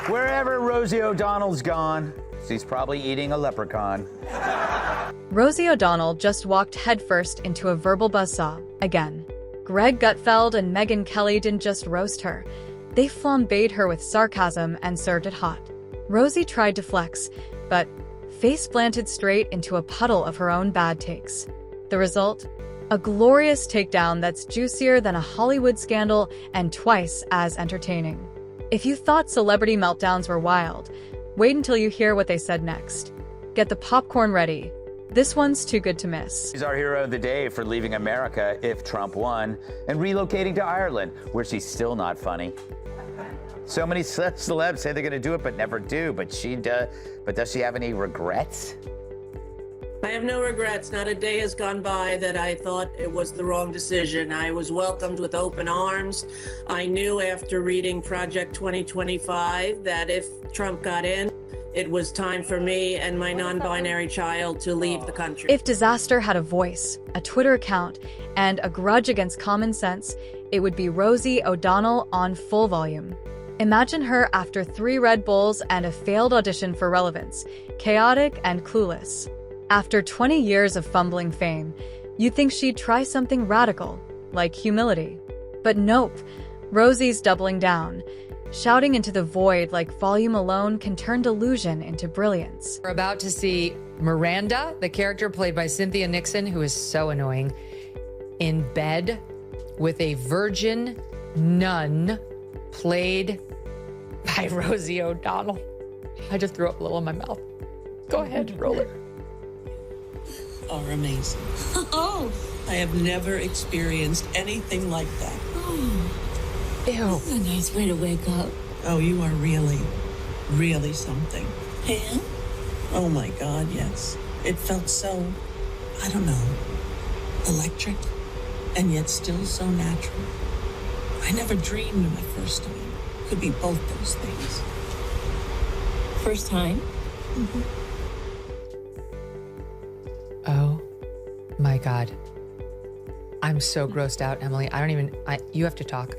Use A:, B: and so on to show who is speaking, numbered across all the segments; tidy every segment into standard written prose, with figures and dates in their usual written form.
A: Wherever Rosie O'Donnell's gone, she's probably eating a leprechaun.
B: Rosie O'Donnell just walked headfirst into a verbal buzzsaw again. Greg Gutfeld and Megyn Kelly didn't just roast her. They flambéed her with sarcasm and served it hot. Rosie tried to flex, but face planted straight into a puddle of her own bad takes. The result? A glorious takedown that's juicier than a Hollywood scandal and twice as entertaining. If you thought celebrity meltdowns were wild, wait until you hear what they said next. Get the popcorn ready. This one's too good to miss.
A: She's our hero of the day for leaving America if Trump won and relocating to Ireland, where she's still not funny. So many celebs say they're going to do it but never do, but does she have any regrets?
C: I have no regrets. Not a day has gone by that I thought it was the wrong decision. I was welcomed with open arms. I knew after reading Project 2025 that if Trump got in, it was time for me and my non-binary child to leave the country.
B: If disaster had a voice, a Twitter account, and a grudge against common sense, it would be Rosie O'Donnell on full volume. Imagine her after 3 Red Bulls and a failed audition for Relevance, chaotic and clueless. After 20 years of fumbling fame, you'd think she'd try something radical, like humility. But nope, Rosie's doubling down, shouting into the void like volume alone can turn delusion into brilliance.
D: We're about to see Miranda, the character played by Cynthia Nixon, who is so annoying, in bed with a virgin nun played by Rosie O'Donnell. I just threw up a little in my mouth. Go ahead, roll it.
C: Are amazing.
E: Oh,
C: I have never experienced anything like that.
D: Ew.
E: that's a nice way to wake up.
C: Oh, you are really, really something.
E: And?
C: Oh my God, yes. It felt so, I don't know, electric, and yet still so natural. I never dreamed my first time could be both those things.
E: First time?
D: Oh my God. I'm so grossed out, Emily. You have to talk.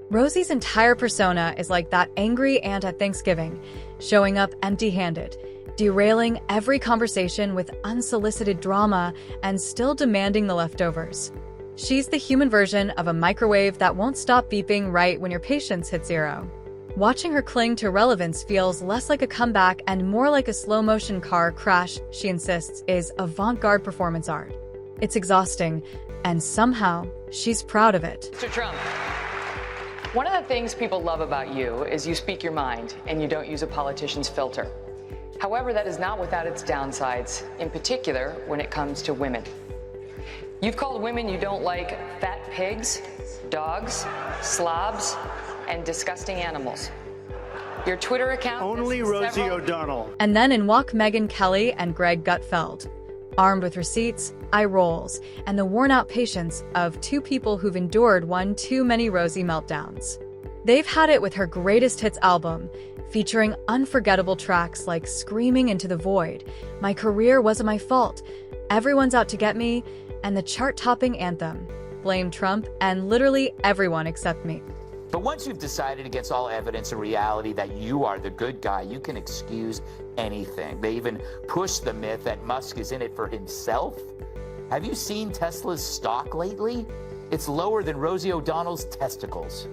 B: Rosie's entire persona is like that angry aunt at Thanksgiving, showing up empty-handed, derailing every conversation with unsolicited drama and still demanding the leftovers. She's the human version of a microwave that won't stop beeping right when your patience hits 0. Watching her cling to relevance feels less like a comeback and more like a slow-motion car crash, she insists, is avant-garde performance art. It's exhausting, and somehow, she's proud of it.
F: Mr. Trump, one of the things people love about you is you speak your mind and you don't use a politician's filter. However, that is not without its downsides, in particular when it comes to women. You've called women you don't like fat pigs, dogs, slobs, and disgusting animals. Your Twitter account—
G: Only Rosie O'Donnell.
B: And then in walk Megyn Kelly and Greg Gutfeld, armed with receipts, eye rolls, and the worn-out patience of 2 people who've endured one too many Rosie meltdowns. They've had it with her greatest hits album, featuring unforgettable tracks like Screaming into the Void, My Career Wasn't My Fault, Everyone's Out to Get Me, and the chart-topping anthem, Blame Trump, and literally everyone except me.
A: But once you've decided against all evidence and reality that you are the good guy, you can excuse anything. They even push the myth that Musk is in it for himself. Have you seen Tesla's stock lately? It's lower than Rosie O'Donnell's testicles.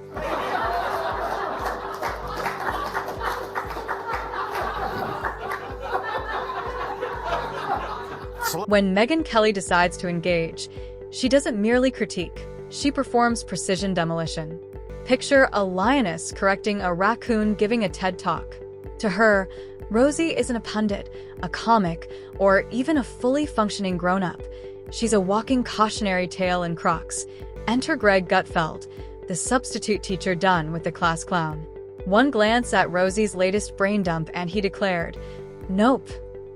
B: When Megyn Kelly decides to engage, she doesn't merely critique, she performs precision demolition. Picture a lioness correcting a raccoon giving a TED Talk. To her, Rosie isn't a pundit, a comic, or even a fully functioning grown-up. She's a walking cautionary tale in Crocs. Enter Greg Gutfeld, the substitute teacher done with the class clown. One glance at Rosie's latest brain dump and he declared, "Nope,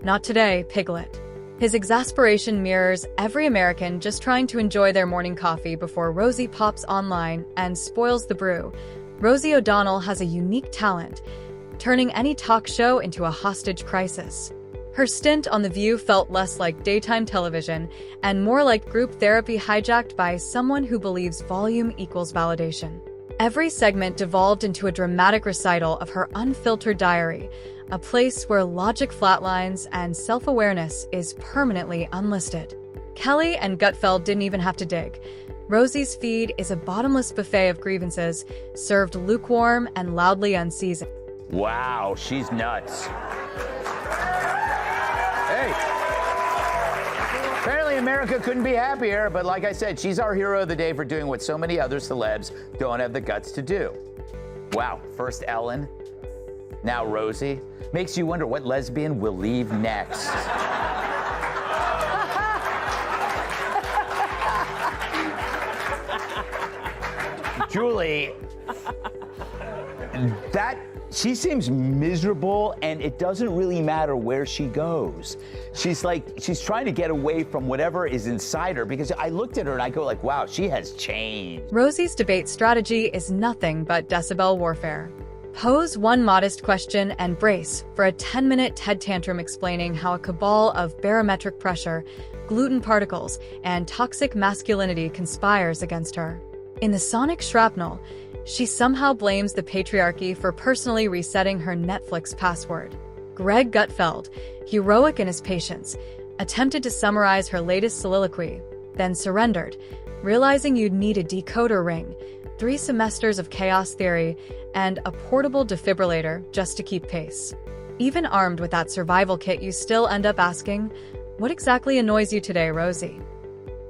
B: not today, piglet." His exasperation mirrors every American just trying to enjoy their morning coffee before Rosie pops online and spoils the brew. Rosie O'Donnell has a unique talent, turning any talk show into a hostage crisis. Her stint on The View felt less like daytime television and more like group therapy hijacked by someone who believes volume equals validation. Every segment devolved into a dramatic recital of her unfiltered diary, a place where logic flatlines and self-awareness is permanently unlisted. Kelly and Gutfeld didn't even have to dig. Rosie's feed is a bottomless buffet of grievances, served lukewarm and loudly unseasoned.
A: Wow, she's nuts. Hey. Apparently America couldn't be happier, but like I said, she's our hero of the day for doing what so many other celebs don't have the guts to do. Wow, first Ellen, now Rosie. Makes you wonder what lesbian will leave next. Julie, she seems miserable, and it doesn't really matter where she goes. She's trying to get away from whatever is inside her, because I looked at her and I go like, wow, she has changed.
B: Rosie's debate strategy is nothing but decibel warfare. Pose one modest question and brace for a 10-minute TED tantrum explaining how a cabal of barometric pressure, gluten particles, and toxic masculinity conspires against her. In the sonic shrapnel, she somehow blames the patriarchy for personally resetting her Netflix password. Greg Gutfeld, heroic in his patience, attempted to summarize her latest soliloquy, then surrendered, realizing you'd need a decoder ring, 3 semesters of chaos theory, and a portable defibrillator just to keep pace. Even armed with that survival kit, you still end up asking, what exactly annoys you today, Rosie?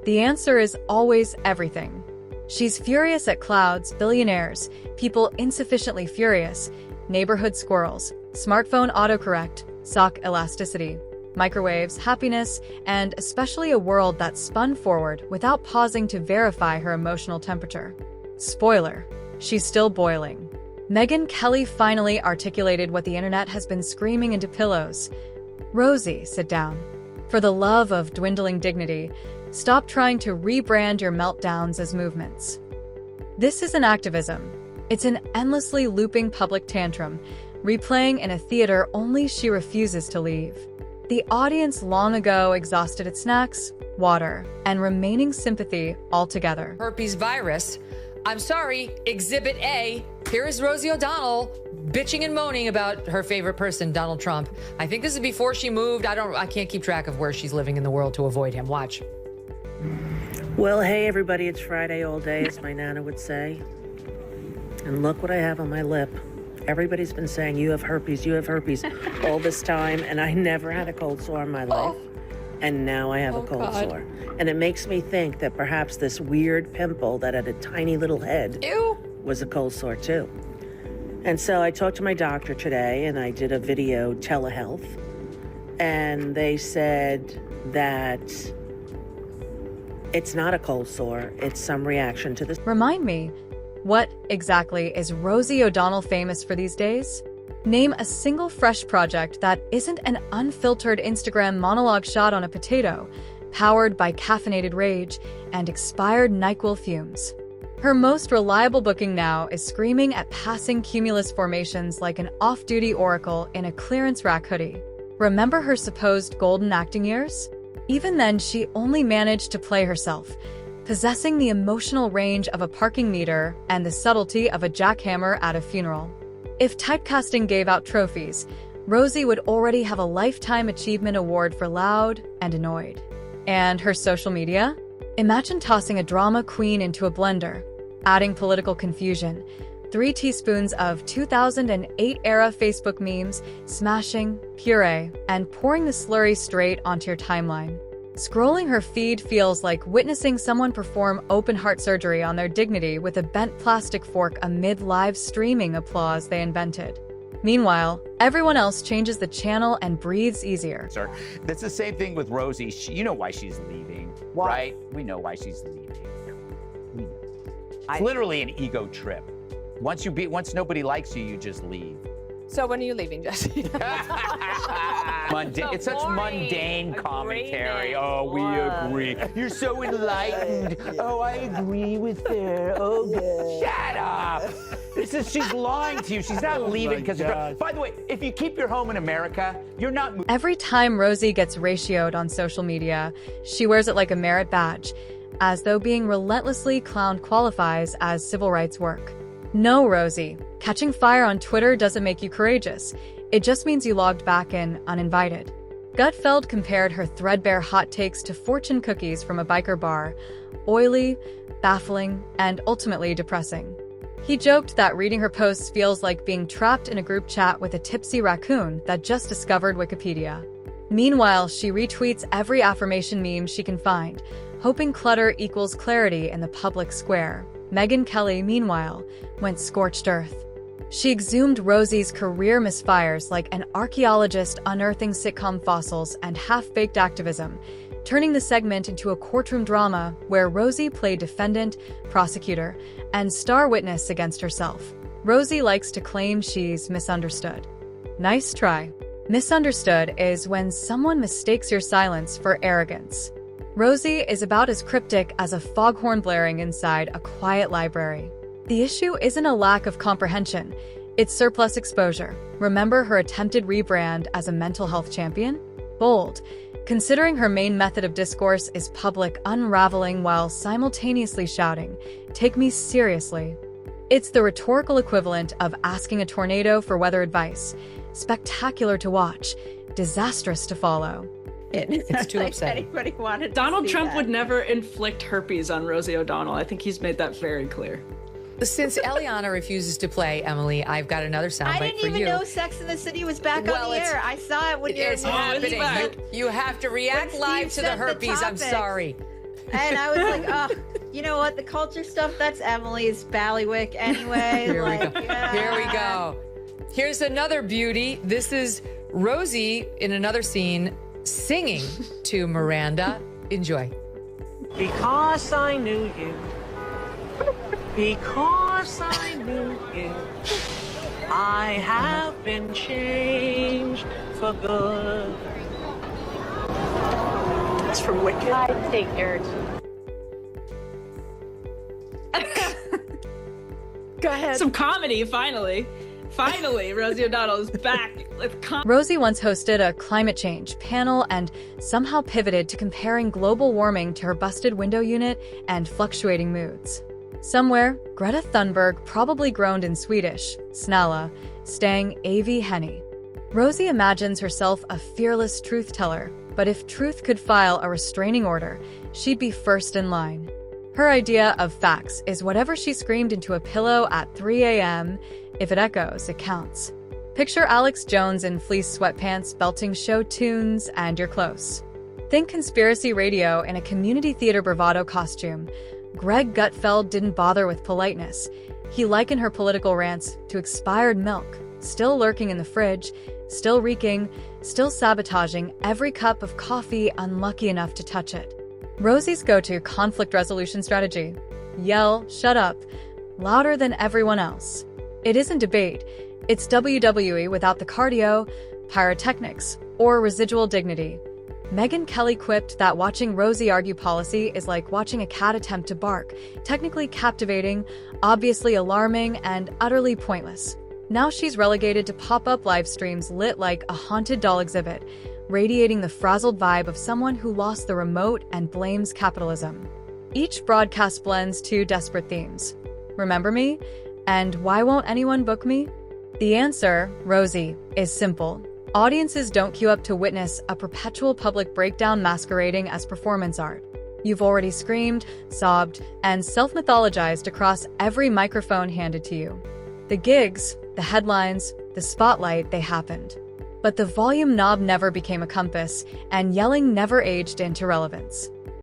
B: The answer is always everything. She's furious at clouds, billionaires, people insufficiently furious, neighborhood squirrels, smartphone autocorrect, sock elasticity, microwaves, happiness, and especially a world that spun forward without pausing to verify her emotional temperature. Spoiler, she's still boiling. Megyn Kelly finally articulated what the internet has been screaming into pillows. Rosie, sit down. For the love of dwindling dignity, stop trying to rebrand your meltdowns as movements. This isn't activism. It's an endlessly looping public tantrum, replaying in a theater only she refuses to leave. The audience long ago exhausted its snacks, water, and remaining sympathy altogether.
D: Herpes virus. I'm sorry, Exhibit A. Here is Rosie O'Donnell bitching and moaning about her favorite person, Donald Trump. I think this is before she moved. I can't keep track of where she's living in the world to avoid him. Watch.
C: Well, hey, everybody, it's Friday all day, as my Nana would say. And look what I have on my lip. Everybody's been saying, you have herpes all this time, and I never had a cold sore in my life. And now I have a cold sore. And it makes me think that perhaps this weird pimple that had a tiny little head was a cold sore too. And so I talked to my doctor today, and I did a video telehealth, and they said that it's not a cold sore, it's some reaction to this.
B: Remind me, what exactly is Rosie O'Donnell famous for these days? Name a single fresh project that isn't an unfiltered Instagram monologue shot on a potato, powered by caffeinated rage and expired NyQuil fumes. Her most reliable booking now is screaming at passing cumulus formations like an off-duty oracle in a clearance rack hoodie. Remember her supposed golden acting years? Even then, she only managed to play herself, possessing the emotional range of a parking meter and the subtlety of a jackhammer at a funeral. If typecasting gave out trophies, Rosie would already have a Lifetime Achievement Award for loud and annoyed. And her social media? Imagine tossing a drama queen into a blender, adding political confusion, 3 teaspoons of 2008-era Facebook memes, smashing, puree, and pouring the slurry straight onto your timeline. Scrolling her feed feels like witnessing someone perform open-heart surgery on their dignity with a bent plastic fork amid live streaming applause they invented. Meanwhile, everyone else changes the channel and breathes easier.
A: Sir, that's the same thing with Rosie. You know why she's leaving, right? We know why she's leaving. We know. It's literally an ego trip. Once nobody likes you, you just leave.
H: So when are you leaving, Jesse?
A: It's such mundane commentary. Oh, we agree. You're so enlightened. Oh, I agree with her. Oh, shut up. She's lying to you. She's not leaving because by the way, if you keep your home in America, you're not moving.
B: Every time Rosie gets ratioed on social media, she wears it like a merit badge, as though being relentlessly clowned qualifies as civil rights work. No, Rosie. Catching fire on Twitter doesn't make you courageous. It just means you logged back in uninvited. Gutfeld compared her threadbare hot takes to fortune cookies from a biker bar. Oily, baffling, and ultimately depressing. He joked that reading her posts feels like being trapped in a group chat with a tipsy raccoon that just discovered Wikipedia. Meanwhile, she retweets every affirmation meme she can find, hoping clutter equals clarity in the public square. Megyn Kelly, meanwhile, went scorched earth. She exhumed Rosie's career misfires like an archaeologist unearthing sitcom fossils and half-baked activism, turning the segment into a courtroom drama where Rosie played defendant, prosecutor, and star witness against herself. Rosie likes to claim she's misunderstood. Nice try. Misunderstood is when someone mistakes your silence for arrogance. Rosie is about as cryptic as a foghorn blaring inside a quiet library. The issue isn't a lack of comprehension, it's surplus exposure. Remember her attempted rebrand as a mental health champion? Bold, considering her main method of discourse is public unraveling while simultaneously shouting, "Take me seriously." It's the rhetorical equivalent of asking a tornado for weather advice. Spectacular to watch, disastrous to follow.
D: It's too upsetting.
H: Anybody wanted
I: Donald
H: to see
I: Trump
H: that.
I: would never inflict herpes on Rosie O'Donnell. I think he's made that very clear.
D: Since Eliana refuses to play, Emily, I've got another
H: I
D: soundbite
H: didn't
D: for
H: even
D: you.
H: know Sex and the City was back
D: Well,
H: on the
D: it's-
H: air. I saw it when you
D: It's
H: were
D: happening.
I: back.
D: You have to react
H: When
D: live
H: Steve
D: to the
H: said the
D: herpes. I'm
H: topics.
D: sorry.
H: And I was like, oh, you know what? The culture stuff, that's Emily's ballywick anyway.
D: Here we
H: like,
D: go.
H: yeah.
D: Here we go. Here's another beauty. This is Rosie in another scene singing to Miranda. Enjoy.
J: Because I knew you. Because I knew you. I have been changed for good.
I: That's from Wicked.
H: I take yours.
I: Go ahead. Some comedy, finally. Finally, Rosie O'Donnell is back with comedy.
B: Rosie once hosted a climate change panel and somehow pivoted to comparing global warming to her busted window unit and fluctuating moods. Somewhere, Greta Thunberg probably groaned in Swedish, snälla, stang AV Henny. Rosie imagines herself a fearless truth-teller, but if truth could file a restraining order, she'd be first in line. Her idea of facts is whatever she screamed into a pillow at 3 a.m. If it echoes, it counts. Picture Alex Jones in fleece sweatpants belting show tunes and you're close. Think conspiracy radio in a community theater bravado costume. Greg Gutfeld didn't bother with politeness. He likened her political rants to expired milk, still lurking in the fridge, still reeking, still sabotaging every cup of coffee unlucky enough to touch it. Rosie's go-to conflict resolution strategy: yell, shut up, louder than everyone else. It isn't debate, it's WWE without the cardio, pyrotechnics, or residual dignity. Megyn Kelly quipped that watching Rosie argue policy is like watching a cat attempt to bark, technically captivating, obviously alarming, and utterly pointless. Now she's relegated to pop-up live streams lit like a haunted doll exhibit, radiating the frazzled vibe of someone who lost the remote and blames capitalism. Each broadcast blends two desperate themes. Remember me? And why won't anyone book me? The answer, Rosie, is simple. Audiences don't queue up to witness a perpetual public breakdown masquerading as performance art. You've already screamed, sobbed, and self-mythologized across every microphone handed to you. The gigs, the headlines, the spotlight, they happened. But the volume knob never became a compass, and yelling never aged into relevance.